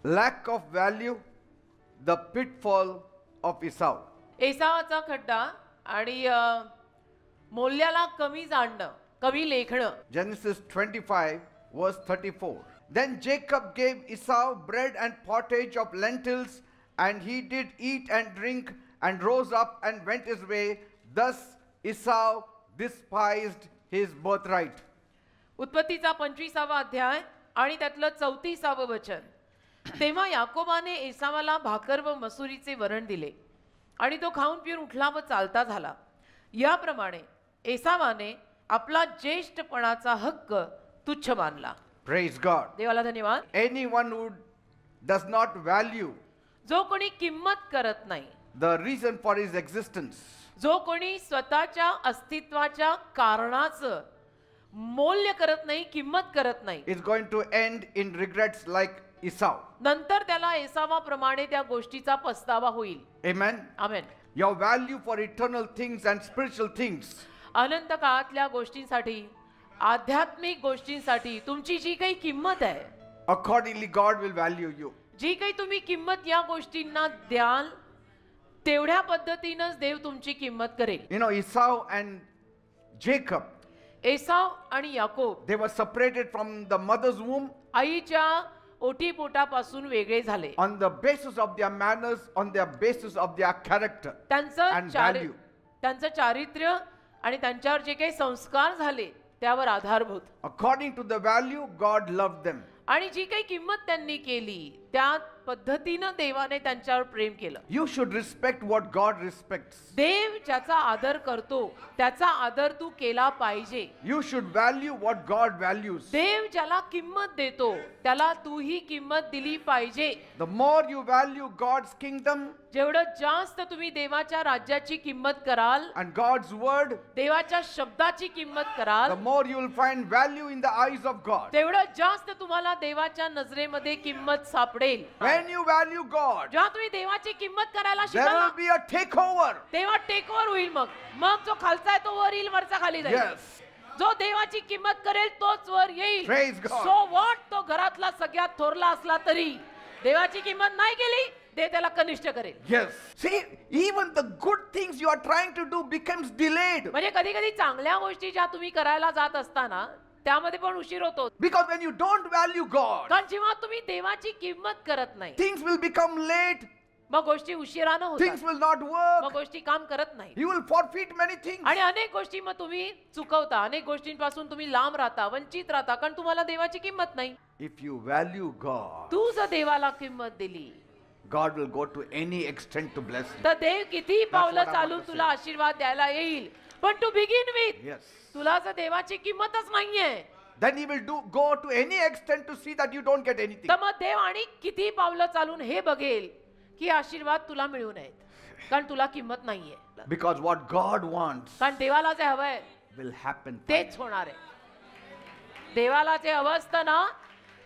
Lack of value, the pitfall of Esau. एसावाचा खड्डा आणि मूल्याला कमी जाणणं, कमी लेखणं. Genesis 25 verse 34. Then Jacob gave Esau bread and pottage of lentils, and he did eat and drink and rose up and went his way. Thus Esau despised his birthright. उत्पत्तीचा 25वा अध्याय आणि त्यातलं 34वं वचन. तेव्हा याकोबाने एसावाला भाकर व मसुरीचे वरण दिले आणि तो खाऊन पिऊन उठला व चालता झाला. याप्रमाणे एसावाने आपला ज्येष्ठपणाचा हक्क तुच्छ मानला. Praise God. देवाला धन्यवाद. Anyone who does not value जो कोणी किंमत करत नाही, the reason for his existence, जो कोणी स्वतःच्या अस्तित्वाच्या कारणाचं मूल्य करत नाही, किंमत करत नाही, is going to end in regrets like Esau. नंतर त्याला एसावाप्रमाणे त्या गोष्टीचा पस्तावा होईल. Amen. Amen. Your value for eternal things and spiritual things, अनंत काळातल्या गोष्टींसाठी, आध्यात्मिक गोष्टींसाठी तुमची जी काही किंमत आहे, accordingly God will value you. जी काही तुम्ही किंमत या गोष्टींना द्याल, तेवढ्या पद्धतीनेच देव तुमची किंमत करेल. You know, Esau and Jacob, Esau आणि Yakob they were separated from the mother's womb आईच्या ओटीपोटापासून वेगळे झाले. on the basis of their manners, on their basis of their character and value. त्यांचं चारित्र्य आणि त्यांच्यावर जे काही संस्कार झाले त्यावर आधारभूत. According to the value, God loved them. आणि जी काही किंमत त्यांनी केली त्या पद्धतीने देवाने त्यांच्यावर प्रेम केलं. You should respect what God respects. देव ज्याचा आदर करतो त्याचा आदर तू केला पाहिजे. You should value what God values. देव ज्याला किंमत देतो त्याला तूही किंमत दिली पाहिजे. The more you value God's kingdom जेवढं जास्त तुम्ही देवाच्या राज्याची किंमत कराल and God's word, देवाच्या शब्दाची किंमत कराल, the more you will find value in the eyes of God. तेवढं जास्त तुम्हाला देवाच्या नजरेमध्ये किंमत सापडेल. When you value God, जेव्हा तुम्ही देवाची किंमत करायला there शिकाल will be a takeover. तेव्हा टेक ओव्हर होईल. मग जो खालचा आहे तो वर येईल, वरचा खाली जाईल. Yes. जो देवाची किंमत करेल तोच वर येईल. Praise God. सो व्हॉट, तो घरातला सगळ्यात थोरला असला तरी देवाची किंमत नाही केली, देव त्याला कनिष्ठ करेल. Yes. See, even the good things you are trying to do becomes delayed. म्हणजे कधी कधी चांगल्या गोष्टी ज्या तुम्ही करायला जात असताना त्यामध्ये पण उशीर होतो. Because when you don't value God, कारण जेव्हा तुम्ही देवाची किंमत करत नाही things will become late, मग गोष्टी उशिरानं things होतात, will not मग work, गोष्टी काम करत नाही you will forfeit many things. आणि अनेक गोष्टी मग तुम्ही चुकवता, अनेक गोष्टींपासून तुम्ही लांब राहता, वंचित राहता, कारण तुम्हाला देवाची किंमत नाही. If you value God, तू जर देवाला किंमत दिली God will go to any extent to bless you. तर देव किती पावलं what I want चालून to तुला आशीर्वाद द्यायला येईल. पण टू बिगिन विथ Yes. तुला जर देवाची किंमतच नाहीये Then he will go to any extent to see that you don't get anything. तर मग देव आणि किती पावलं चालून हे बघेल की आशीर्वाद तुला मिळू नयेत, कारण तुला किंमत नाहीये. Because what God wants कारण देवाला जे हवंय will happen. तेच होणार आहे. देवाला जे हवं असतं ना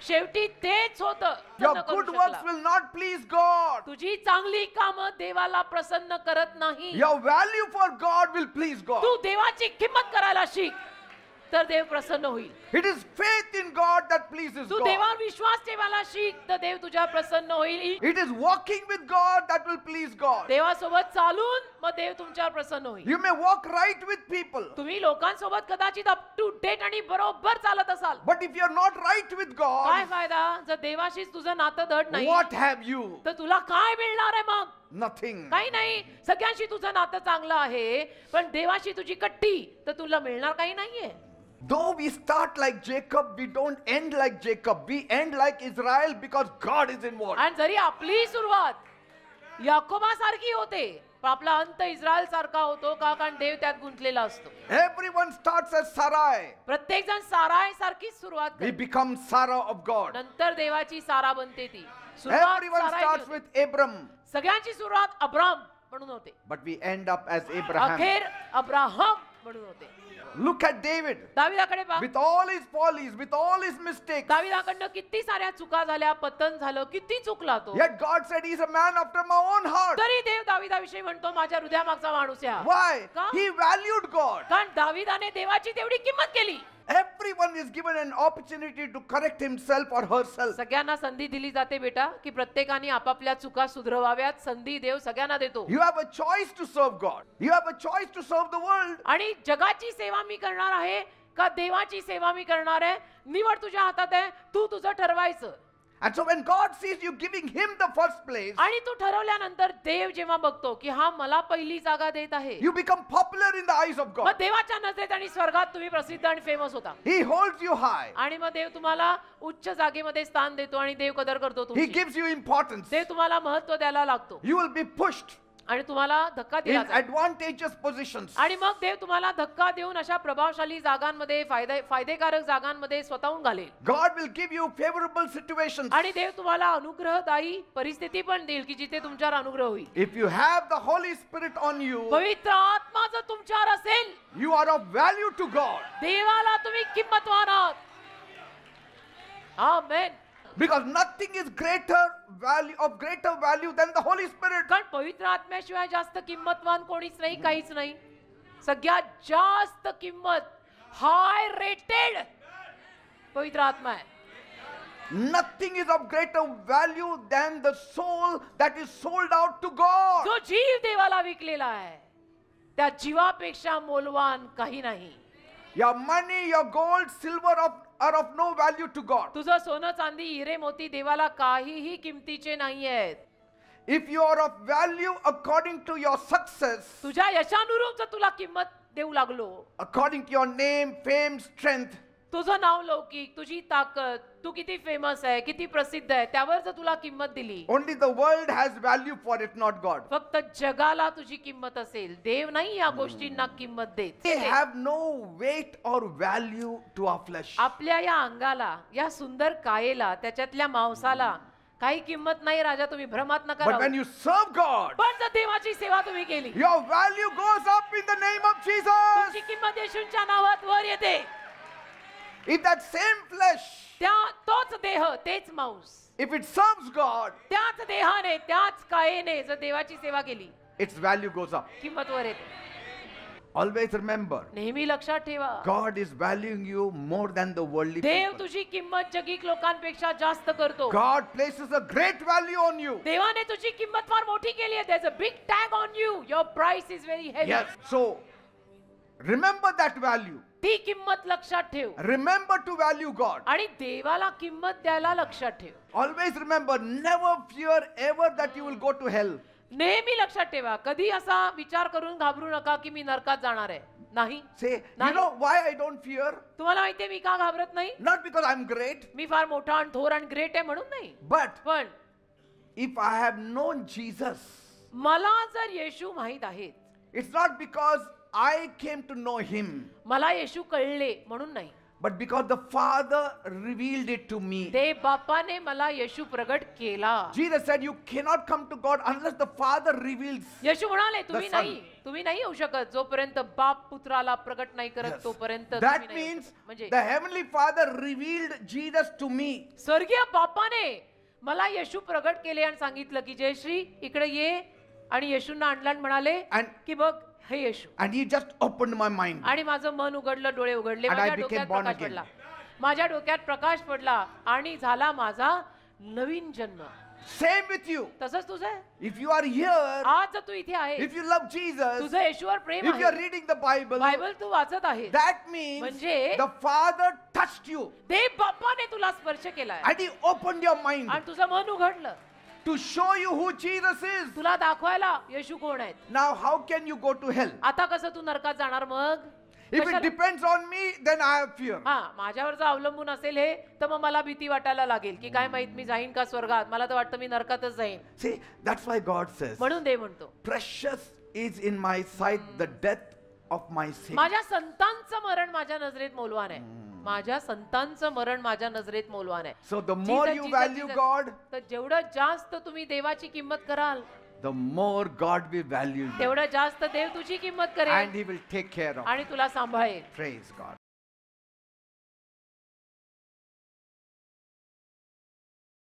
शेवटी तेच होतं. Your good works will not please God. तुझी चांगली कामं देवाला प्रसन्न करत नाही. Your value for God will please God. तू देवाची किंमत करायला शिक तर देव प्रसन्न होईल. It is faith in God that pleases Tu God. देवावर विश्वास ठेवायला शिक तर देव तुझ्या प्रसन्न होईल. It is walking with God that will please God. देवासोबत चालून मग देव तुमच्यावर प्रसन्न होईल. You may walk right with people, तुम्ही लोकांसोबत कदाचित अप टू डेट आणि बरोबर चालत असाल, but if you are not right with काय God, फायदा जर देवाशीच तुझं नातं धड नाही what have you? तर तुला काय मिळणार आहे? मग Nothing. काही नाही. सगळ्यांशी तुझं नातं चांगलं आहे पण देवाशी तुझी कट्टी, तर तुला मिळणार काही नाहीये. Though we start like Jacob, we don't end like Jacob. We end like Israel because God is involved. आणि जरी आपली सुरुवात याकोबासारखी होते पण आपला अंत इस्रायल सारखा होतो का, कारण देव त्यात गुंतलेला असतो. Everyone starts as Sarai. प्रत्येक जण साराय सारखीच सुरुवात We करतो, become Sarah of God. नंतर देवाची सारा बनते. ती सुरुवात Everyone सारायची starts होते. with Abram, सगळ्यांची सुरुवात अब्राम म्हणून होते, but we end up as Abraham. अखेर अब्राहम म्हणून होते. Look at David. दाविदाकडे पहा. With all his follies, with all his mistakes, दाविदाकडनं किती साऱ्या चुका झाल्या, पतन झालं, किती चुकला तो. yet God said he's a man after my own heart. तरी देव दाविदाविषयी म्हणतो माझ्या हृदयामागचा माणूस आहे. Why? का? He valued God. कारण दाविदाने देवाची तेवढी किंमत केली. Everyone is given an opportunity to correct himself or herself. सगळ्यांना संधी दिली जाते बेटा, की प्रत्येकाने आपापल्या चुका सुधरवाव्यात. संधी देव सगळ्यांना देतो. You have a choice to serve God. You have a choice to serve the world. आणि जगाची सेवा मी करणार आहे का देवाची सेवा मी करणार आहे, निवड तुझ्या हातात आहे. तू तुझं ठरवायचं. And so when God sees you giving him the first place, आणि तू ठरवल्यानंतर देव जेव्हा बघतो की हा मला पहिली जागा देत आहे, you become popular in the eyes of मग God. देवाच्या नजरेत आणि स्वर्गात तुम्ही प्रसिद्ध आणि फेमस होता. He holds you high. आणि मग देव तुम्हाला उच्च जागेमध्ये स्थान देतो आणि देव कदर करतो He तुमची. gives you importance. देव तुम्हाला महत्त्व द्यायला लागतो You will be pushed आणि तुम्हाला धक्का दिला in जातो. advantageous positions. आणि मग देव तुम्हाला धक्का देऊन अशा प्रभावशाली जागांमध्ये, फायदेकारक जागांमध्ये स्वतःहून घालेल. God will give you favorable situations. आणि देव तुम्हाला अनुग्रहदायी परिस्थिती पण देईल की जिथे तुमच्यावर अनुग्रह होईल. If you have the Holy Spirit on you, पवित्र आत्मा जर तुमच्यावर असेल, you are of value to God. देवाला तुम्ही किंमतवान आहात. आमेन. Because nothing is greater value than the Holy Spirit. कारण पवित्र आत्म्याशिवाय जास्त किंमतवान कोणीच नाही, काहीच नाही. सगळ्यात जास्त किंमत, हाय रेटेड, पवित्र आत्मा आहे. Nothing is of greater value than the soul that is sold out to God. जो जीव देवाला विकलेला आहे, त्या जीवापेक्षा मोलवान काही नाही. Your money, your gold, silver are of no value to God. तुझं सोनं चांदी हिरे मोती देवाला काहीही किमतीचे नाही आहेत. If you are of value according to your success, तुझ्या यशानुरूप जर तुला किंमत देऊ लागलो, according to your name, fame, strength, तुझं नाव लौकिक, तुझी ताकद, तू किती फेमस आहे, किती प्रसिद्ध आहे, त्यावर जर तुला किंमत दिली, only the world has value for it, not God. फक्त जगाला तुझी किंमत असेल, देव नाही या गोष्टींना किंमत देत. They have no weight or value to our flesh. आपल्या या अंगाला, या सुंदर कायेला, त्याच्यातल्या मांसाला काही किंमत नाही. राजा, तुम्ही भ्रमात नका But राहू. when you serve God, पण जर देवाची सेवा तुम्ही केली, your value goes up in the name of Jesus. तुमची किंमत येशूंच्या नावात वर येते. If that same flesh, तोच देह, तेच मांस, if it serves God, त्याच देहाने, त्याच कायेने जर देवाची सेवा केली, its value goes up. किंमत वर येते. Always remember, नेहमी लक्षात ठेवा, God is valuing you more than the worldly Dev people. तुझी किंमत जगिक लोकांपेक्षा जास्त करतो. God places a great value on you. देवाने तुझी किंमत फार मोठी केली आहे. There's a big tag on you. Your price is very heavy. Yes. So, remember that value. ती किंमत लक्षात ठेव Remember to value God. आणि देवाला किंमत द्यायला लक्षात ठेव. Always remember, never fear ever that you will go to hell. नेहमी लक्षात ठेवा, कधी असा विचार करून घाबरू नका की मी नरकात जाणार आहे. नाही. Say, you Nahi. know why I don't fear? तुम्हाला माहितीये मी का घाबरत नाही? Not because I'm great, मी फार मोठा आणि थोर आणि ग्रेट आहे म्हणून नाही. but पण if I have known Jesus, मला जर येशू माहित आहेत, it's not because I came to know him, मला येशू कळले म्हणून नाही, but because the Father revealed it to me. ते बापाने मला येशू प्रगट केला. Jesus said, you cannot come to God unless the Father reveals. येशू म्हणाले तुम्ही The Son. तुम्ही नाही येऊ शकत जोपर्यंत बाप पुत्राला प्रगट नाही करत Yes. तोपर्यंत That तुम्ही नाही येऊ means शकत. म्हणजे the Heavenly Father revealed Jesus to me. स्वर्गीय बापाने मला येशू प्रगट केले आणि सांगितलं की जयश्री इकडे ये, आणि येशूंना आणला आणि म्हणाले And- की बघ हे येशू. And he just opened my mind. आणि माझं मन उघडलं, डोळे उघडले, And I माझ्या became डोक्यात born प्रकाश again. पडला, माझ्या डोक्यात प्रकाश पडला आणि झाला माझा नवीन जन्म. Same with you. तसंच तुझं आहे. If you are here, आज जर तू इथे आहे, if you love Jesus, तुझं येशूवर प्रेम if you are आहे, reading the Bible, बायबल तू वाचत आहे, that means म्हणजे- the Father touched you देव बाप्पाने तुला स्पर्श केलाय and he opened your mind आणि तुझं मन उघडलं, to show you who Jesus is. तुला दाखवायला येशू कोण आहेत. Now, how can you go to hell? आता कसं तू नरकात जाणार मग? If it कशाला? depends on me, then I have fear. हा, माझ्यावर जर अवलंबून असेल हे, तर मग मला भीती वाटायला लागेल की काय माहित मी जाईन का स्वर्गात. मला तर वाटतं मी नरकातच जाईन. See, that's why God says, म्हणून देव म्हणतो precious is in my sight the death of my saints. माझ्या संतांचं मरण माझ्या नजरेत मौल्यवान आहे. माझ्या संतांचं मरण माझ्या नजरेत मौल्यवान आहे. So the more Jesus, you Jesus, value Jesus. God, तर जेवढं जास्त तुम्ही देवाची किंमत कराल, the more God will value you. तेवढं जास्त देव तुझी किंमत And करेल He will take care of you. आणि तुला सांभाळेल. Praise God.